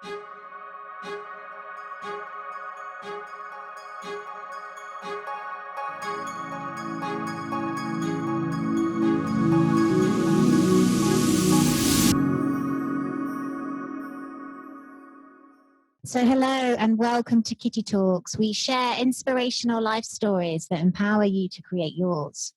So hello and welcome to Kitty Talks. We share inspirational life stories that empower you to create yours.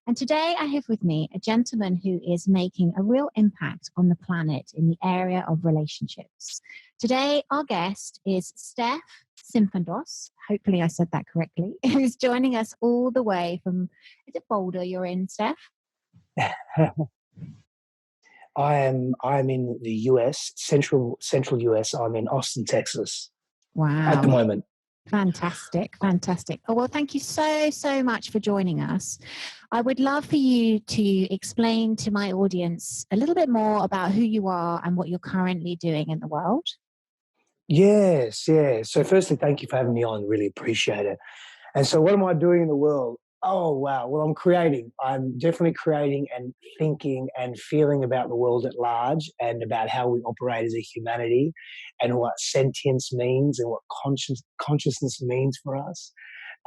And today I have with me a gentleman who is making a real impact on the planet in the area of relationships. Today our guest is Stef Sifandos. Hopefully I said that correctly. Who's joining us all the way from, is it Boulder you're in, Stef? I am in the US, central US. I'm in Austin, Texas. Wow. At the moment. Fantastic. Oh, well, thank you so much for joining us. I would love for you to explain to my audience a little bit more about who you are and what you're currently doing in the world. Yes. So firstly, thank you for having me on. Really appreciate it. And so what am I doing in the world? Oh, wow. Well, I'm definitely creating and thinking and feeling about the world at large and about how we operate as a humanity and what sentience means and what consciousness means for us.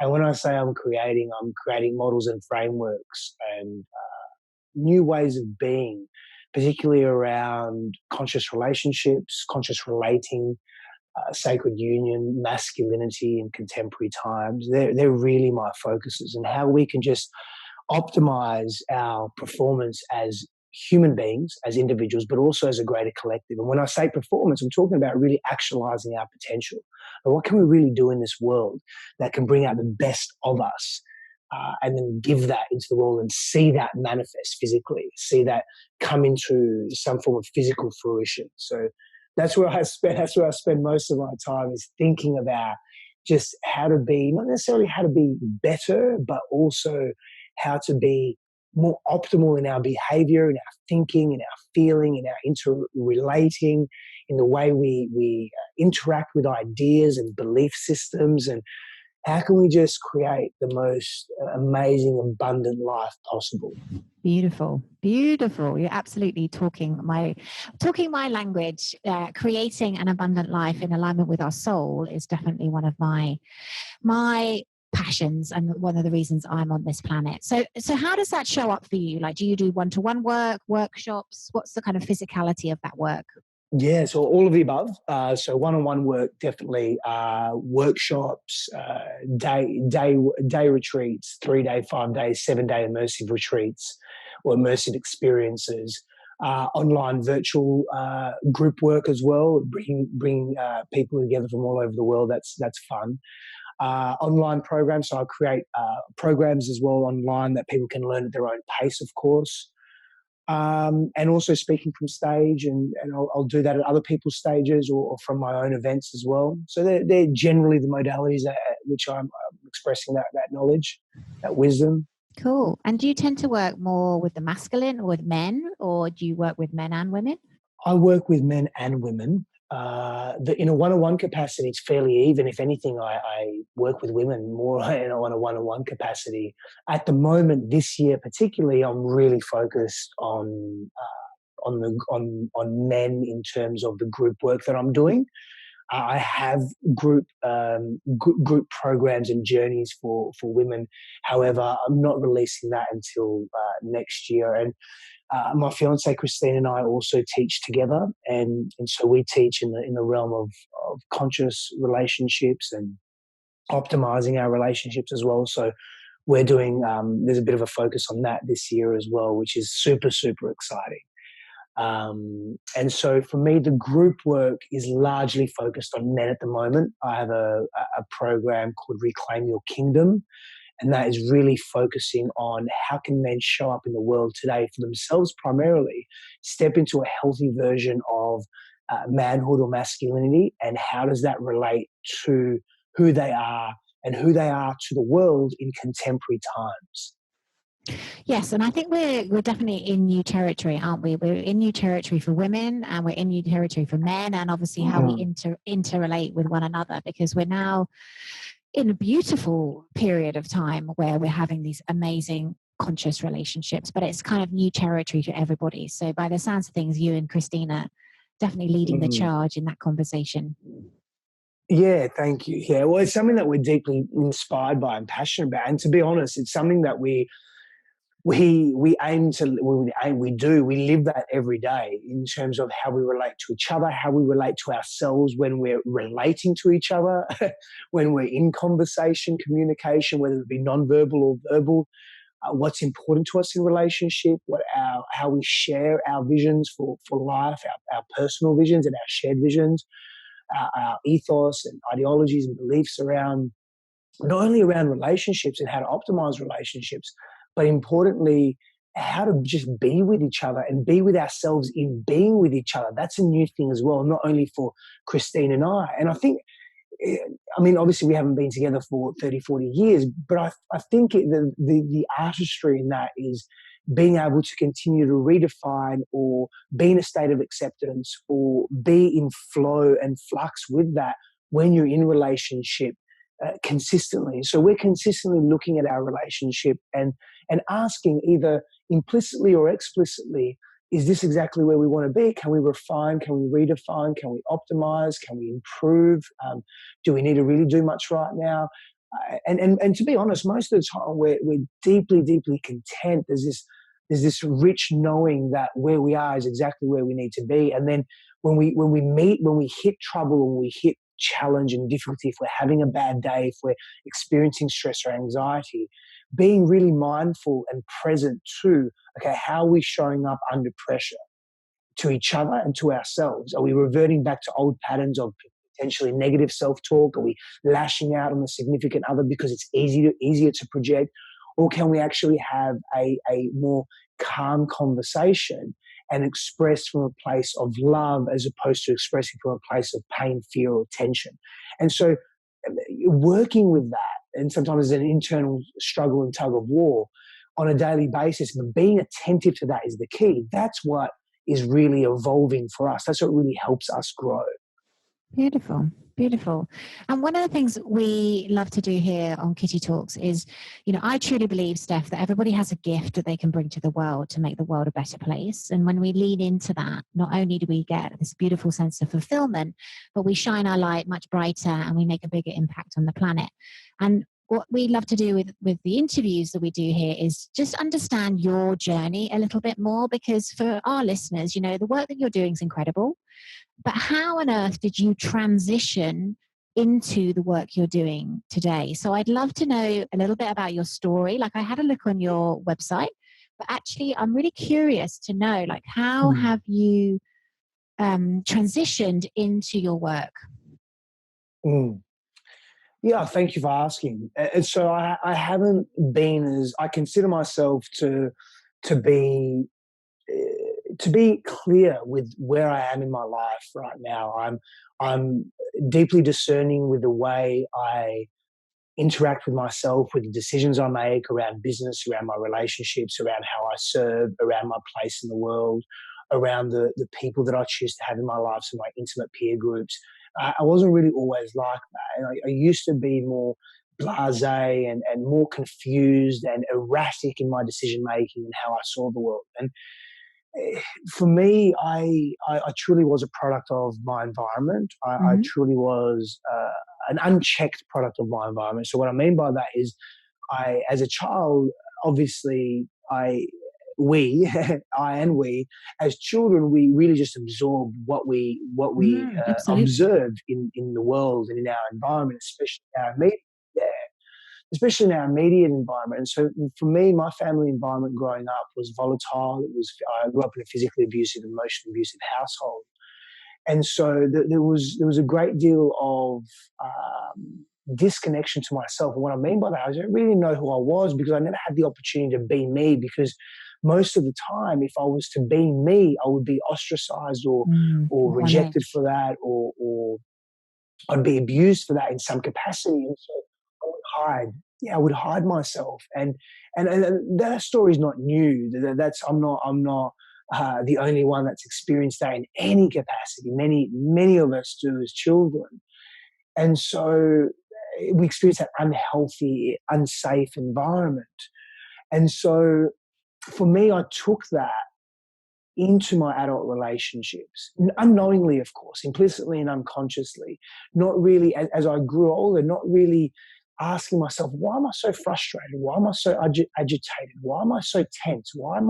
And when I say I'm creating models and frameworks and new ways of being, particularly around conscious relationships, conscious relating, sacred union, masculinity in contemporary times. They're really my focuses, and how we can just optimize our performance as human beings, as individuals, but also as a greater collective. And when I say performance, I'm talking about really actualizing our potential. And what can we really do in this world that can bring out the best of us? And then give that into the world and see that manifest physically, see that come into some form of physical fruition. So that's where I spend most of my time, is thinking about just how to be, not necessarily how to be better, but also how to be more optimal in our behavior, in our thinking, in our feeling, in our interrelating, in the way we interact with ideas and belief systems, and how can we just create the most amazing, abundant life possible? Beautiful. You're absolutely talking my language. Creating an abundant life in alignment with our soul is definitely one of my passions and one of the reasons I'm on this planet. So how does that show up for you? Like, do you do one-to-one work, workshops? What's the kind of physicality of that work? Yeah, so all of the above. So one-on-one work, definitely. Workshops, day retreats, 3-day, 5-day, 7-day immersive retreats or immersive experiences. Online virtual group work as well. Bring people together from all over the world. That's fun. Online programs. So I create programs as well online that people can learn at their own pace, of course. And also speaking from stage, and I'll do that at other people's stages or from my own events as well. So they're generally the modalities at which I'm expressing that knowledge, that wisdom. Cool. And do you tend to work more with the masculine or with men, or do you work with men and women? I work with men and women. In a one-on-one capacity, it's fairly even. If anything, I work with women more on a one-on-one capacity. At the moment, this year particularly, I'm really focused on men in terms of the group work that I'm doing. I have group programs and journeys for women. However, I'm not releasing that until next year. And my fiance Christine and I also teach together, and so we teach in the realm of conscious relationships and optimizing our relationships as well. So we're doing there's a bit of a focus on that this year as well, which is super exciting. And so for me, the group work is largely focused on men at the moment. I have a program called Reclaim Your Kingdom, and that is really focusing on how can men show up in the world today for themselves primarily, step into a healthy version of manhood or masculinity, and how does that relate to who they are and who they are to the world in contemporary times. Yes, and I think we're definitely in new territory, aren't we? We're in new territory for women, and we're in new territory for men, and obviously how we interrelate with one another, because we're now in a beautiful period of time where we're having these amazing conscious relationships, but it's kind of new territory to everybody. So by the sounds of things, you and Christina definitely leading the Mm. charge in that conversation. Yeah, thank you. Yeah, well, it's something that we're deeply inspired by and passionate about. And to be honest, it's something that we aim to we live that every day in terms of how we relate to each other, how we relate to ourselves when we're relating to each other, when we're in conversation, communication, whether it be non-verbal or verbal. What's important to us in relationship, how we share our visions for life, our personal visions and our shared visions, our ethos and ideologies and beliefs around not only around relationships and how to optimize relationships, but importantly, how to just be with each other and be with ourselves in being with each other. That's a new thing as well, not only for Christine and I. And I think, I mean, obviously we haven't been together for 30, 40 years, but I think the artistry in that is being able to continue to redefine or be in a state of acceptance or be in flow and flux with that when you're in relationship consistently. So we're consistently looking at our relationship and asking either implicitly or explicitly, is this exactly where we want to be? Can we refine? Can we redefine? Can we optimize? Can we improve? Do we need to really do much right now? And to be honest, most of the time we're deeply, deeply content. There's this rich knowing that where we are is exactly where we need to be. And then when we hit trouble, when we hit challenge and difficulty, if we're having a bad day, if we're experiencing stress or anxiety, being really mindful and present to, okay, how are we showing up under pressure to each other and to ourselves? Are we reverting back to old patterns of potentially negative self-talk? Are we lashing out on the significant other because it's easier to project? Or can we actually have a more calm conversation and express from a place of love as opposed to expressing from a place of pain, fear, or tension? And so working with that, and sometimes there's an internal struggle and tug of war on a daily basis, but being attentive to that is the key. That's what is really evolving for us. That's what really helps us grow. Beautiful, beautiful. And one of the things we love to do here on Kitty Talks is, I truly believe, Steph, that everybody has a gift that they can bring to the world to make the world a better place. And when we lean into that, not only do we get this beautiful sense of fulfillment, but we shine our light much brighter and we make a bigger impact on the planet. And what we love to do with the interviews that we do here is just understand your journey a little bit more, because for our listeners, the work that you're doing is incredible. But how on earth did you transition into the work you're doing today? So I'd love to know a little bit about your story. Like, I had a look on your website, but actually I'm really curious to know, like, how have you transitioned into your work? Yeah, thank you for asking. And so I haven't been I consider myself to be clear with where I am in my life right now. I'm deeply discerning with the way I interact with myself, with the decisions I make around business, around my relationships, around how I serve, around my place in the world, around the people that I choose to have in my life, so my intimate peer groups. I wasn't really always like that. And I used to be more blasé and more confused and erratic in my decision making and how I saw the world. And for me, I truly was a product of my environment. I truly was an unchecked product of my environment. So what I mean by that is, as a child, obviously, we, I and we, as children, we really just absorb what we observe in the world and in our environment, especially our immediate, especially in our immediate environment. And so for me, my family environment growing up was volatile. I grew up in a physically abusive, emotionally abusive household. And so there was a great deal of disconnection to myself. And what I mean by that, I didn't really know who I was because I never had the opportunity to be me, because most of the time, if I was to be me, I would be ostracized or rejected for that, or I'd be abused for that in some capacity. And so I would hide. Yeah, I would hide myself. And that story's not new. I'm not the only one that's experienced that in any capacity. Many of us do as children. And so we experience that unhealthy, unsafe environment. And so for me, I took that into my adult relationships, unknowingly, of course, implicitly and unconsciously, not really, as I grew older, not really asking myself, why am I so frustrated? Why am I so agitated? Why am I so tense? Why am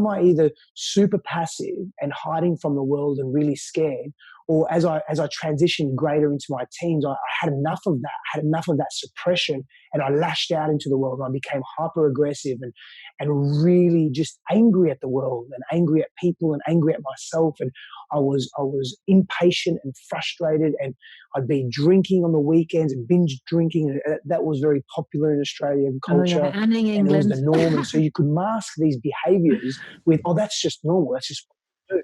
I either super passive and hiding from the world and really scared? Or as I transitioned greater into my teens, I had enough of that. I had enough of that suppression, and I lashed out into the world. And I became hyper aggressive and really just angry at the world and angry at people and angry at myself. And I was impatient and frustrated, and I'd be drinking on the weekends and binge drinking. And that was very popular in Australian culture, and in and it was England. the norm. And so you could mask these behaviours with, oh, that's just normal. That's just what we do.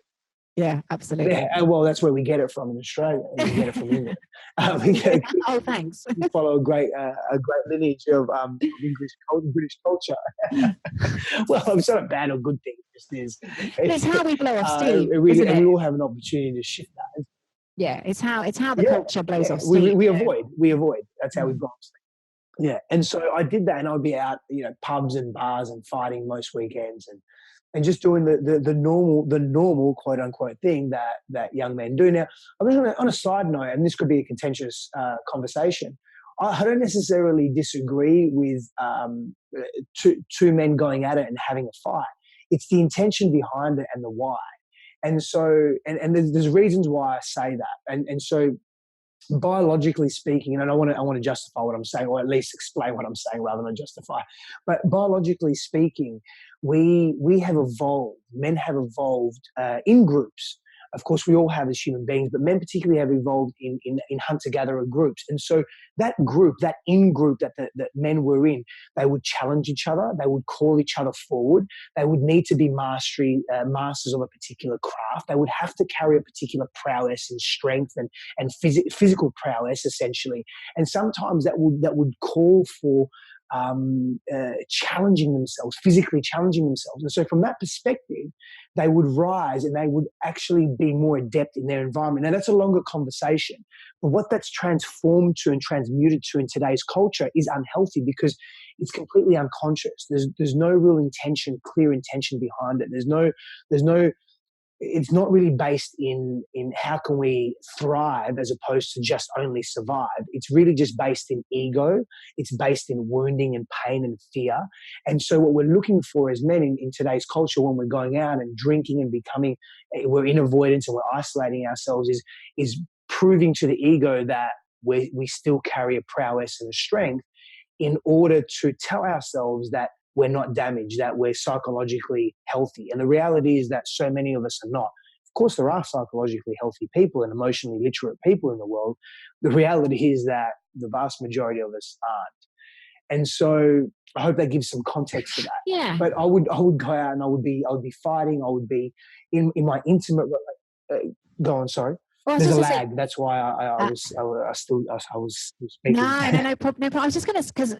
Yeah, absolutely. Yeah, well, that's where we get it from in Australia. We get it from England. Oh, thanks. We follow a great lineage of British culture. Well, it's not a bad or good thing. It's how we blow off steam, really, isn't it? and we all have an opportunity to shift that. Yeah, it's how the culture blows off steam. steam. We avoid. That's how we blow off steam. Yeah, and so I did that, and I'd be out, pubs and bars and fighting most weekends, and just doing the normal quote unquote thing that young men do. Now, I mean, on a side note, and this could be a contentious conversation, I don't necessarily disagree with two men going at it and having a fight. It's the intention behind it and the why. And so, and there's reasons why I say that. And so, biologically speaking, and I want to justify what I'm saying, or at least explain what I'm saying rather than justify. But biologically speaking, we have evolved. Men have evolved in groups. Of course, we all have as human beings, but men particularly have evolved in hunter-gatherer groups. And so that group, that in-group that men were in, they would challenge each other. They would call each other forward. They would need to be masters of a particular craft. They would have to carry a particular prowess and strength and physical prowess, essentially. And sometimes that would call for challenging themselves, physically challenging themselves. And so from that perspective, they would rise and they would actually be more adept in their environment. Now, that's a longer conversation. But what that's transformed to and transmuted to in today's culture is unhealthy because it's completely unconscious. There's no real intention, clear intention behind it. There's no it's not really based in how can we thrive as opposed to just only survive. It's really just based in ego. It's based in wounding and pain and fear. And so what we're looking for as men in today's culture when we're going out and drinking and we're in avoidance and we're isolating ourselves is proving to the ego that we still carry a prowess and a strength in order to tell ourselves that we're not damaged, that we're psychologically healthy. And the reality is that so many of us are not. Of course, there are psychologically healthy people and emotionally literate people in the world. The reality is that the vast majority of us aren't. And so I hope that gives some context to that. Yeah. But I would go out and I would be fighting. I would be in my intimate. Go on, sorry. Well, there's a lag. That's why I was speaking. No problem. I was just going to, because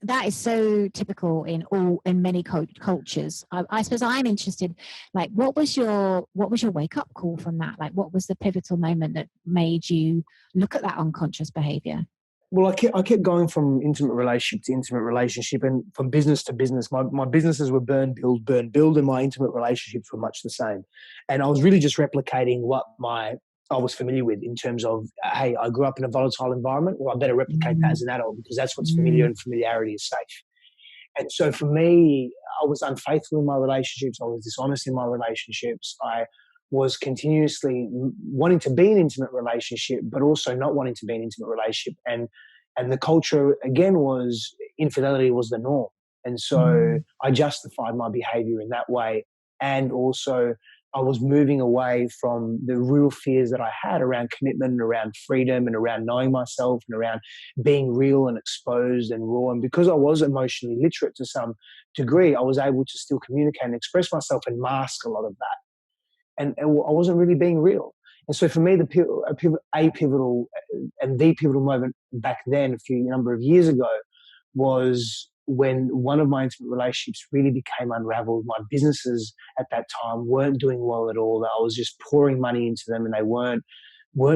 that is so typical in many cultures. I suppose I'm interested. Like, what was your wake up call from that? Like, what was the pivotal moment that made you look at that unconscious behavior? Well, I kept going from intimate relationship to intimate relationship, and from business to business. My businesses were burn, build, and my intimate relationships were much the same. And I was really just replicating what I was familiar with in terms of, hey, I grew up in a volatile environment. Well, I better replicate that as an adult because that's what's familiar, and familiarity is safe. And so for me, I was unfaithful in my relationships. I was dishonest in my relationships. I was continuously wanting to be in an intimate relationship, but also not wanting to be in an intimate relationship. And the culture, again, was infidelity was the norm. And so I justified my behavior in that way. And also I was moving away from the real fears that I had around commitment and around freedom and around knowing myself and around being real and exposed and raw. And because I was emotionally literate to some degree, I was able to still communicate and express myself and mask a lot of that. And I wasn't really being real. And so for me, the pivotal moment back then, a number of years ago, was when one of my intimate relationships really became unraveled. My businesses at that time weren't doing well at all. I was just pouring money into them and they weren't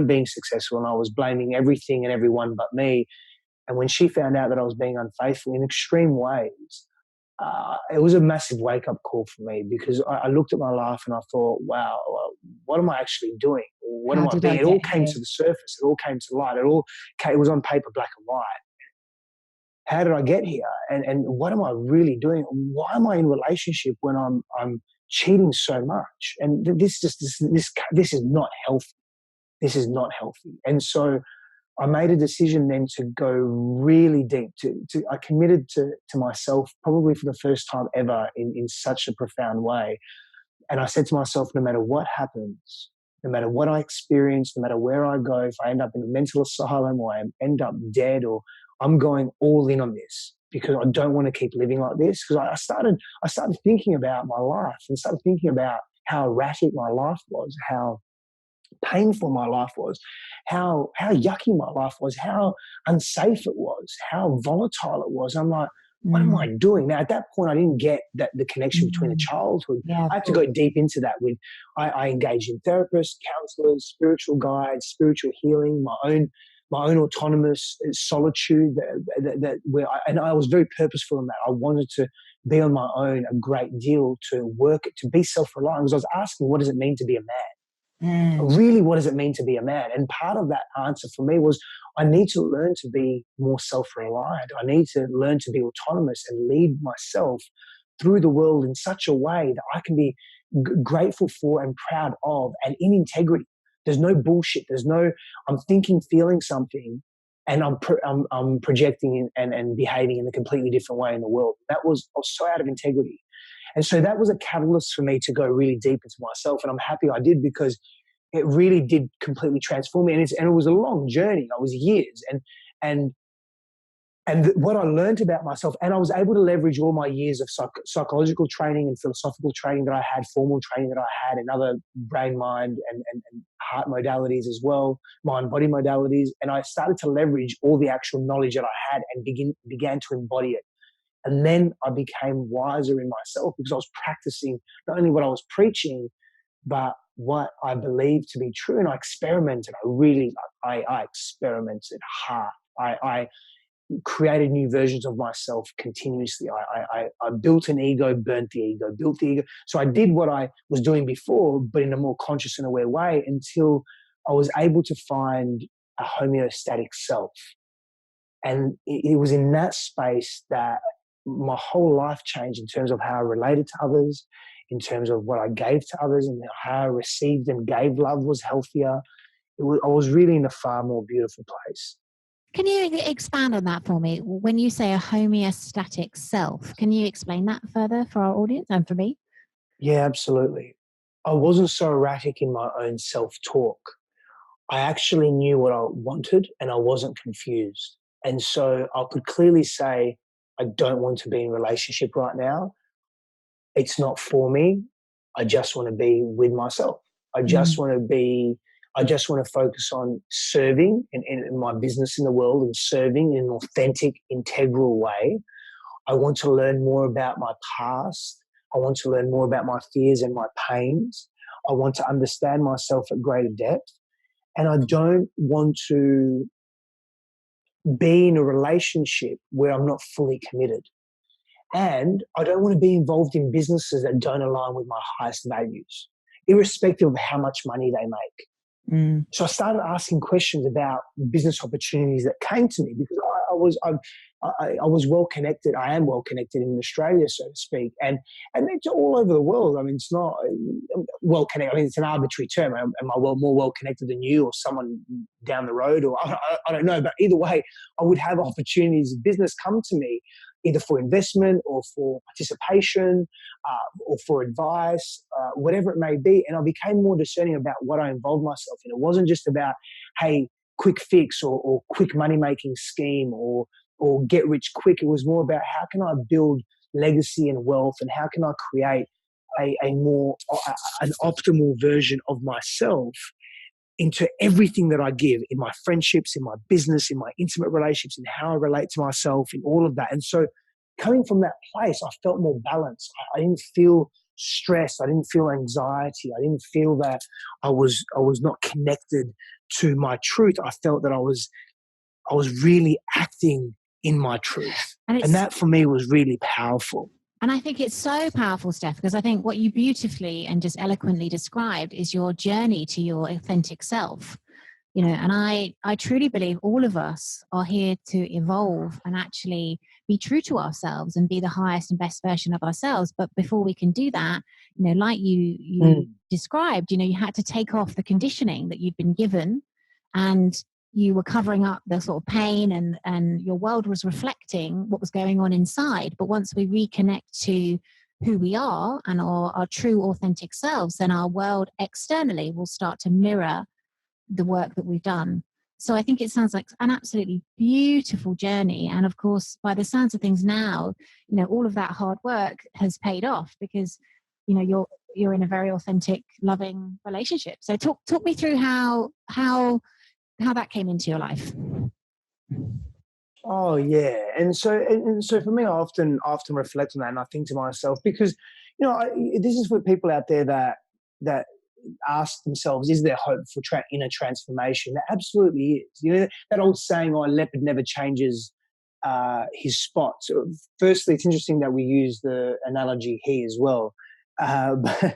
being successful. And I was blaming everything and everyone but me. And when she found out that I was being unfaithful in extreme ways, it was a massive wake-up call for me, because I looked at my life and I thought, wow, what am I actually doing? What How am I did being? I It all get came here? to the surface. It all came to light. It was on paper, black and white. How did I get here? And what am I really doing? Why am I in a relationship when I'm cheating so much? And this is not healthy. This is not healthy. And so I made a decision then to go really deep. I committed to myself, probably for the first time ever, in such a profound way. And I said to myself, no matter what happens, no matter what I experience, no matter where I go, if I end up in a mental asylum or I end up dead, or I'm going all in on this, because I don't want to keep living like this. Because I started thinking about my life and started thinking about how erratic my life was, how painful my life was, how yucky my life was, how unsafe it was, how volatile it was. I'm like, what am I doing? Now, at that point, I didn't get that the connection between the childhood. Yeah, I had to go deep into that. I engaged in therapists, counselors, spiritual guides, spiritual healing, my own autonomous solitude. And I was very purposeful in that. I wanted to be on my own a great deal, to work, to be self-reliant, because I was asking, what does it mean to be a man? Really, what does it mean to be a man? And part of that answer for me was, I need to learn to be more self-reliant. I need to learn to be autonomous and lead myself through the world in such a way that I can be grateful for and proud of, and in integrity. There's no bullshit. There's no, I'm thinking, feeling something, and I'm projecting and behaving in a completely different way in the world. I was so out of integrity. And so that was a catalyst for me to go really deep into myself. And I'm happy I did, because it really did completely transform me. And it was a long journey. I was years. And what I learned about myself, and I was able to leverage all my years of psychological training and philosophical training that I had, formal training that I had, and other brain, mind, and heart modalities as well, mind, body modalities. And I started to leverage all the actual knowledge that I had and began to embody it. And then I became wiser in myself, because I was practicing not only what I was preaching, but what I believed to be true. And I experimented. I experimented hard. I created new versions of myself continuously. I built an ego, burnt the ego, built the ego. So I did what I was doing before, but in a more conscious and aware way, until I was able to find a homeostatic self. And it was in that space that my whole life changed, in terms of how I related to others, in terms of what I gave to others, and how I received and gave love was healthier. I was really in a far more beautiful place. Can you expand on that for me? When you say a homeostatic self, can you explain that further for our audience and for me? Yeah, absolutely. I wasn't so erratic in my own self-talk. I actually knew what I wanted, and I wasn't confused. And so I could clearly say, I don't want to be in a relationship right now. It's not for me. I just want to be with myself. I just want to focus on serving in my business in the world, and serving in an authentic, integral way. I want to learn more about my past. I want to learn more about my fears and my pains. I want to understand myself at greater depth. And I don't want to be in a relationship where I'm not fully committed. And I don't want to be involved in businesses that don't align with my highest values, irrespective of how much money they make. So I started asking questions about business opportunities that came to me, because I was well connected. I am well connected in Australia, so to speak, and it's all over the world. I mean, it's not well connected. I mean, it's an arbitrary term. Am I more well connected than you, or someone down the road, or I don't know. But either way, I would have opportunities of business come to me, either for investment or for participation, or for advice, whatever it may be. And I became more discerning about what I involved myself in. It wasn't just about, hey, quick fix or quick money-making scheme or get rich quick. It was more about, how can I build legacy and wealth, and how can I create an optimal version of myself into everything that I give, in my friendships, in my business, in my intimate relationships, in how I relate to myself, in all of that. And so coming from that place, I felt more balanced. I didn't feel stressed. I didn't feel anxiety. I didn't feel that I was not connected to my truth. I felt that I was really acting in my truth. And that for me was really powerful. And I think it's so powerful, Steph, because I think what you beautifully and just eloquently described is your journey to your authentic self. And I truly believe all of us are here to evolve and actually be true to ourselves and be the highest and best version of ourselves. But before we can do that, like you described, you had to take off the conditioning that you'd been given, and you were covering up the sort of pain, and your world was reflecting what was going on inside. But once we reconnect to who we are and our true authentic selves, then our world externally will start to mirror the work that we've done. So I think it sounds like an absolutely beautiful journey. And of course, by the sounds of things now, all of that hard work has paid off, because, you're in a very authentic, loving relationship. So talk me through how that came into your life. Oh yeah, and so for me, I often reflect on that, and I think to myself, because this is for people out there that ask themselves, is there hope for inner transformation? There absolutely is. That old saying, "Oh, a leopard never changes his spots." Firstly, it's interesting that we use the analogy here as well. But,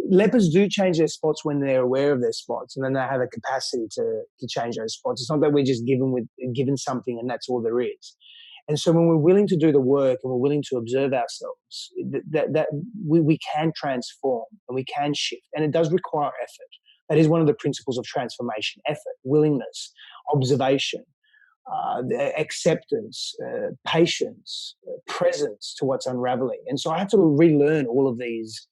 leopards do change their spots when they're aware of their spots, and then they have a capacity to change those spots. It's not that we're just given something and that's all there is. And so when we're willing to do the work and we're willing to observe ourselves, that we can transform and we can shift, and it does require effort. That is one of the principles of transformation: effort, willingness, observation, acceptance, patience, presence to what's unraveling. And so I had to relearn all of these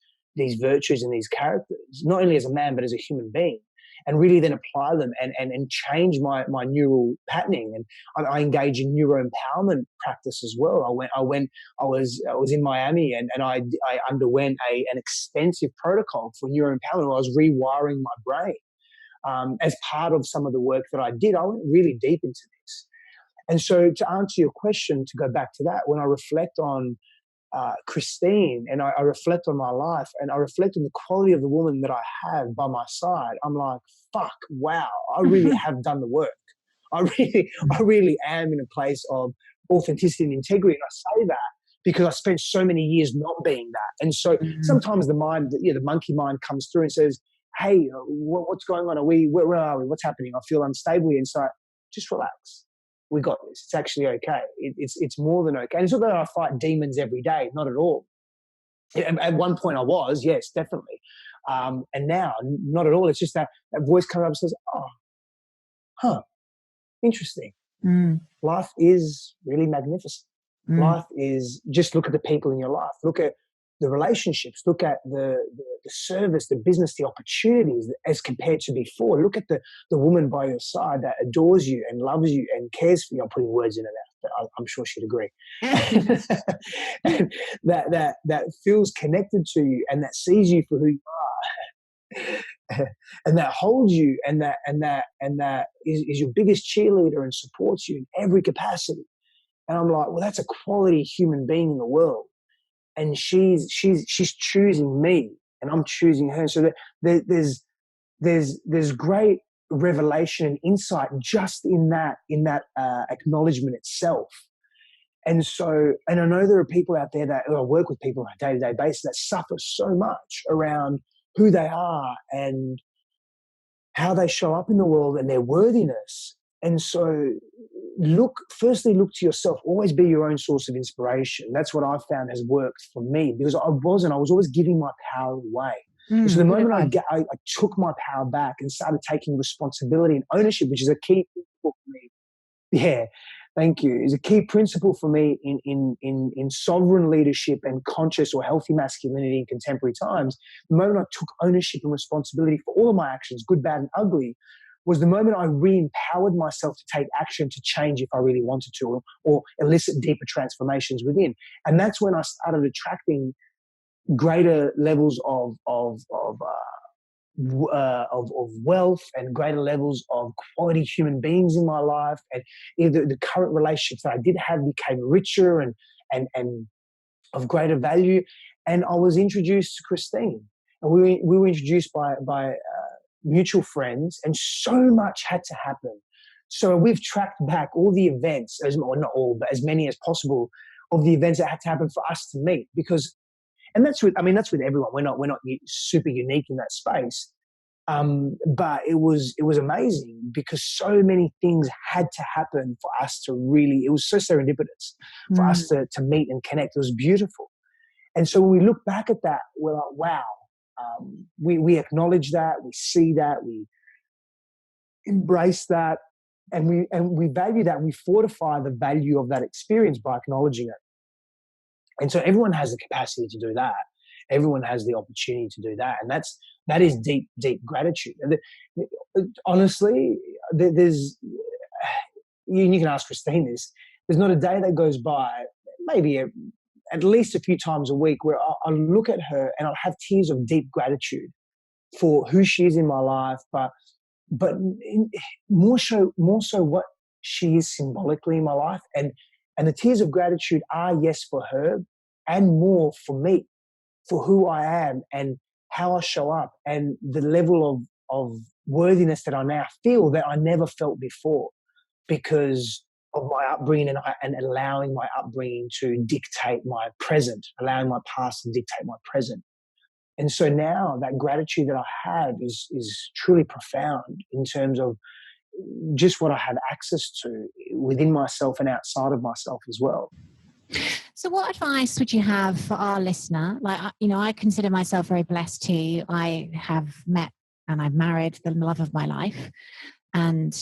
virtues and these characters, not only as a man but as a human being, and really then apply them and change my neural patterning. And I engage in neuro-empowerment practice as well. I was in Miami, and I underwent an extensive protocol for neuro-empowerment. I was rewiring my brain. As part of some of the work that I did, I went really deep into this. And so, to answer your question, to go back to that, when I reflect on Christine, and I reflect on my life, and I reflect on the quality of the woman that I have by my side, I'm like, fuck, wow, I really have done the work. I really am in a place of authenticity and integrity. And I say that because I spent so many years not being that. And so sometimes the monkey mind comes through and says, hey, what's going on? Where are we? What's happening? I feel unstable here. And so just relax. We got this. It's actually okay. It's more than okay. And it's not that I fight demons every day. Not at all. At one point I was, yes, definitely. And now, not at all. It's just that voice comes up and says, oh, interesting. Life is really magnificent. Life is, just look at the people in your life. Look at the relationships. Look at the service, the business, the opportunities as compared to before. Look at the woman by your side that adores you and loves you and cares for you. I'm putting words in her mouth, but I'm sure she'd agree. And that feels connected to you and that sees you for who you are. And that holds you and that is your biggest cheerleader and supports you in every capacity. And I'm like, well, that's a quality human being in the world. And she's choosing me, and I'm choosing her. So there's great revelation and insight just in that acknowledgement itself. And so, and I know there are people out there that I work with people on a day-to-day basis that suffer so much around who they are and how they show up in the world and their worthiness. And so firstly look to yourself. Always be your own source of inspiration. That's what I've found has worked for me, because I was always giving my power away. So the moment I took my power back and started taking responsibility and ownership, which is a key principle for me. Yeah, thank you. Is a key principle for me in sovereign leadership and conscious or healthy masculinity in contemporary times. The moment I took ownership and responsibility for all of my actions, good, bad, and ugly, was the moment I re-empowered myself to take action to change if I really wanted to, or elicit deeper transformations within. And that's when I started attracting greater levels of wealth and greater levels of quality human beings in my life. And the current relationships that I did have became richer and of greater value. And I was introduced to Christine, and we were introduced by mutual friends, and so much had to happen. So we've tracked back all the events, or not all, but as many as possible, of the events that had to happen for us to meet. Because, and that's with everyone. We're not super unique in that space. But it was amazing because so many things had to happen for us to really, it was so serendipitous for us to meet and connect. It was beautiful. And so when we look back at that, we're like, wow, we acknowledge that, we see that, we embrace that, and we value that, and we fortify the value of that experience by acknowledging it. And so everyone has the capacity to do that. Everyone has the opportunity to do that. And that is deep, deep gratitude. Honestly, there's, you can ask Christine this, there's not a day that goes by, maybe at least a few times a week, where I'll look at her and I'll have tears of deep gratitude for who she is in my life, but more so what she is symbolically in my life. And the tears of gratitude are, yes, for her, and more for me, for who I am and how I show up, and the level of worthiness that I now feel that I never felt before, because of my upbringing and allowing my upbringing to dictate my present, allowing my past to dictate my present. And so now that gratitude that I have is truly profound in terms of just what I have access to within myself and outside of myself as well. So what advice would you have for our listener? Like, I consider myself very blessed too. I have met and I've married the love of my life. And,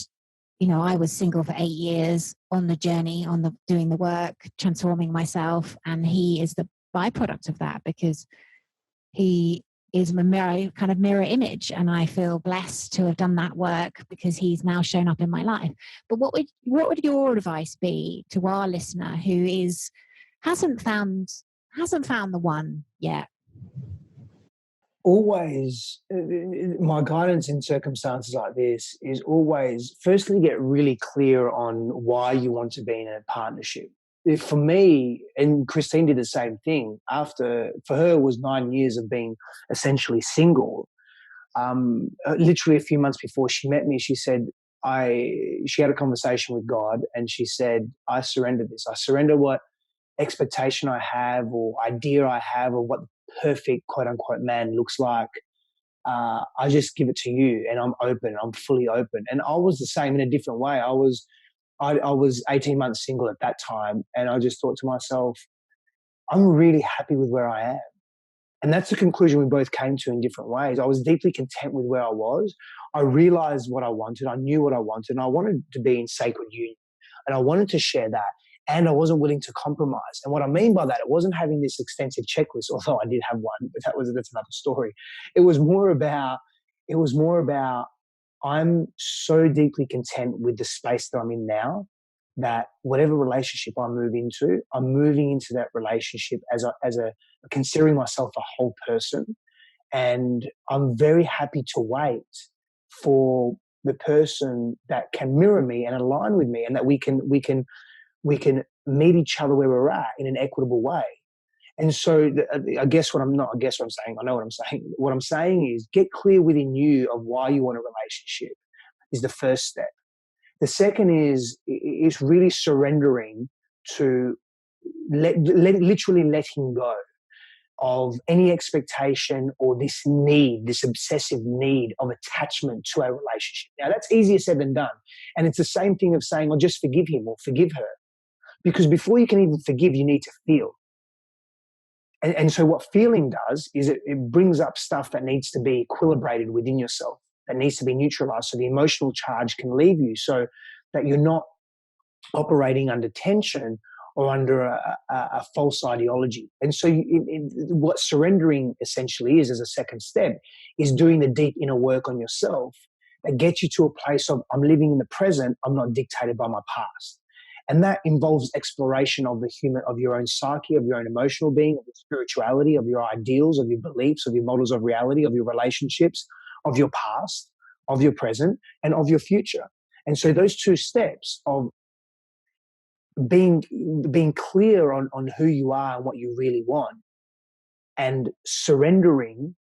I was single for 8 years on the journey, doing the work, transforming myself. And he is the byproduct of that, because he is a mirror image. And I feel blessed to have done that work because he's now shown up in my life. But what would your advice be to our listener who hasn't found the one yet? Always, my guidance in circumstances like this is always, firstly, get really clear on why you want to be in a partnership. For me, and Christine did the same thing, for her it was 9 years of being essentially single. Literally a few months before she met me, she said, she had a conversation with God, and she said, I surrender this. I surrender what expectation I have or idea I have of what the perfect quote unquote man looks like. I just give it to you, and I'm open. I'm fully open. And I was the same in a different way. I was 18 months single at that time, and I just thought to myself, I'm really happy with where I am. And that's the conclusion we both came to in different ways. I was deeply content with where I was. I realized what I wanted. I knew what I wanted, and I wanted to be in sacred union, and I wanted to share that. And I wasn't willing to compromise. And what I mean by that, it wasn't having this extensive checklist, although I did have one, but that's another story. It was more about I'm so deeply content with the space that I'm in now, that whatever relationship I move into, I'm moving into that relationship as a considering myself a whole person. And I'm very happy to wait for the person that can mirror me and align with me, and that we can meet each other where we're at in an equitable way. And so I know what I'm saying. What I'm saying is, get clear within you of why you want a relationship is the first step. The second is really surrendering to literally letting go of any expectation or this obsessive need of attachment to a relationship. Now, that's easier said than done. And it's the same thing of saying, oh, just forgive him or forgive her. Because before you can even forgive, you need to feel. And so what feeling does is it brings up stuff that needs to be equilibrated within yourself, that needs to be neutralized so the emotional charge can leave you, so that you're not operating under tension or under a false ideology. And so what surrendering essentially is, as a second step, is doing the deep inner work on yourself that gets you to a place of, I'm living in the present, I'm not dictated by my past. And that involves exploration of your own psyche, of your own emotional being, of your spirituality, of your ideals, of your beliefs, of your models of reality, of your relationships, of your past, of your present, and of your future. And so those two steps of being clear on who you are and what you really want, and surrendering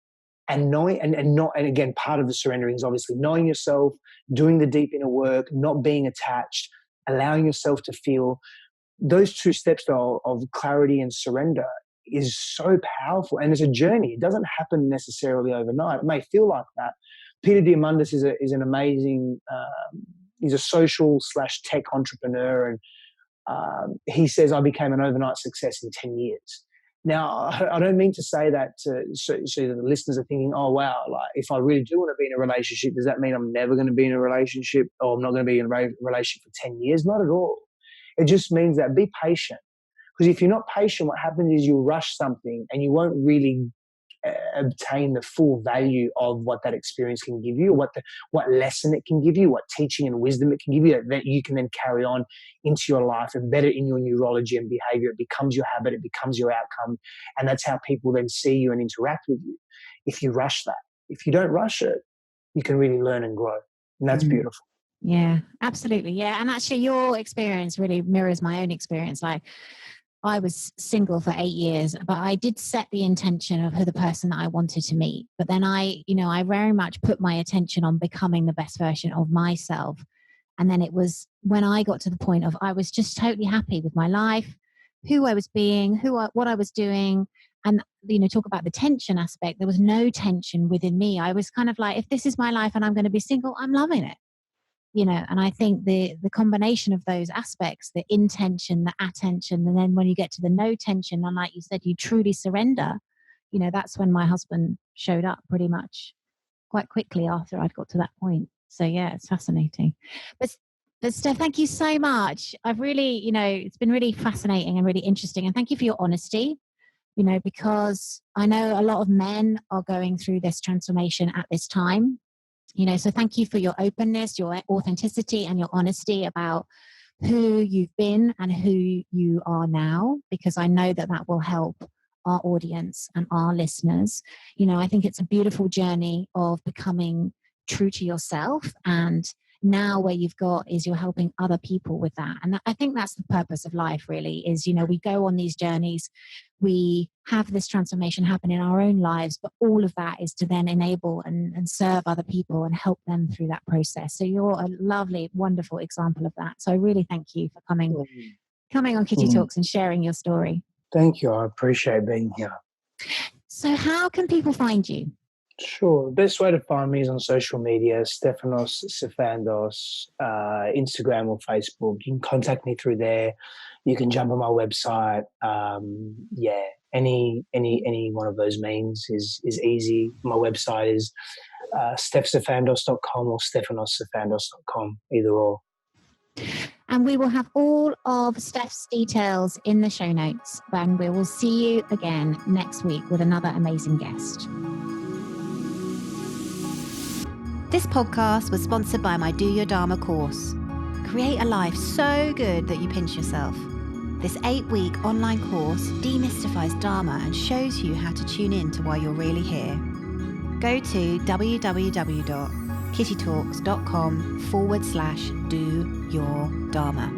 and knowing, and again, part of the surrendering is obviously knowing yourself, doing the deep inner work, not being attached, allowing yourself to feel, those two steps of clarity and surrender is so powerful, and it's a journey. It doesn't happen necessarily overnight. It may feel like that. Peter Diamandis is an amazing. He's a social / tech entrepreneur, and he says, I became an overnight success in 10 years. Now, I don't mean to say that so that the listeners are thinking, oh, wow, like if I really do want to be in a relationship, does that mean I'm never going to be in a relationship, or I'm not going to be in a relationship for 10 years? Not at all. It just means that be patient. Because if you're not patient, what happens is you'll rush something and you won't really obtain the full value of what that experience can give you, what lesson it can give you, what teaching and wisdom it can give you, that you can then carry on into your life, embed it in your neurology and behavior. It becomes your habit, it becomes your outcome, and that's how people then see you and interact with you. If you rush that, if you don't rush it, you can really learn and grow, and that's beautiful. Yeah, absolutely. Yeah, and actually your experience really mirrors my own experience. Like, I was single for 8 years, but I did set the intention of who the person that I wanted to meet. But then I very much put my attention on becoming the best version of myself. And then it was when I got to the point of I was just totally happy with my life, who I was being, what I was doing. And, talk about the tension aspect. There was no tension within me. I was kind of like, if this is my life and I'm going to be single, I'm loving it. And I think the combination of those aspects, the intention, the attention, and then when you get to the no tension, and like you said, you truly surrender, that's when my husband showed up pretty much quite quickly after I'd got to that point. So yeah, it's fascinating. But Steph, thank you so much. I've really, it's been really fascinating and really interesting. And thank you for your honesty, because I know a lot of men are going through this transformation at this time. So thank you for your openness, your authenticity, and your honesty about who you've been and who you are now, because I know that will help our audience and our listeners. I think it's a beautiful journey of becoming true to yourself, and now where you've got is you're helping other people with that. And I think that's the purpose of life, really, is, we go on these journeys, we have this transformation happen in our own lives, but all of that is to then enable and serve other people and help them through that process. So you're a lovely, wonderful example of that. So I really thank you for coming on Kitty Talks and sharing your story. Thank you. I appreciate being here. So how can people find you? Sure. The best way to find me is on social media, Stefanos Sifandos, Instagram or Facebook. You can contact me through there. You can jump on my website. Any one of those means is easy. My website is stefsifandos.com or stefanossifandos.com, either or. And we will have all of Steph's details in the show notes. And we will see you again next week with another amazing guest. This podcast was sponsored by my Do Your Dharma course. Create a life so good that you pinch yourself. This 8-week online course demystifies Dharma and shows you how to tune in to why you're really here. Go to www.kittytalks.com/do your Dharma.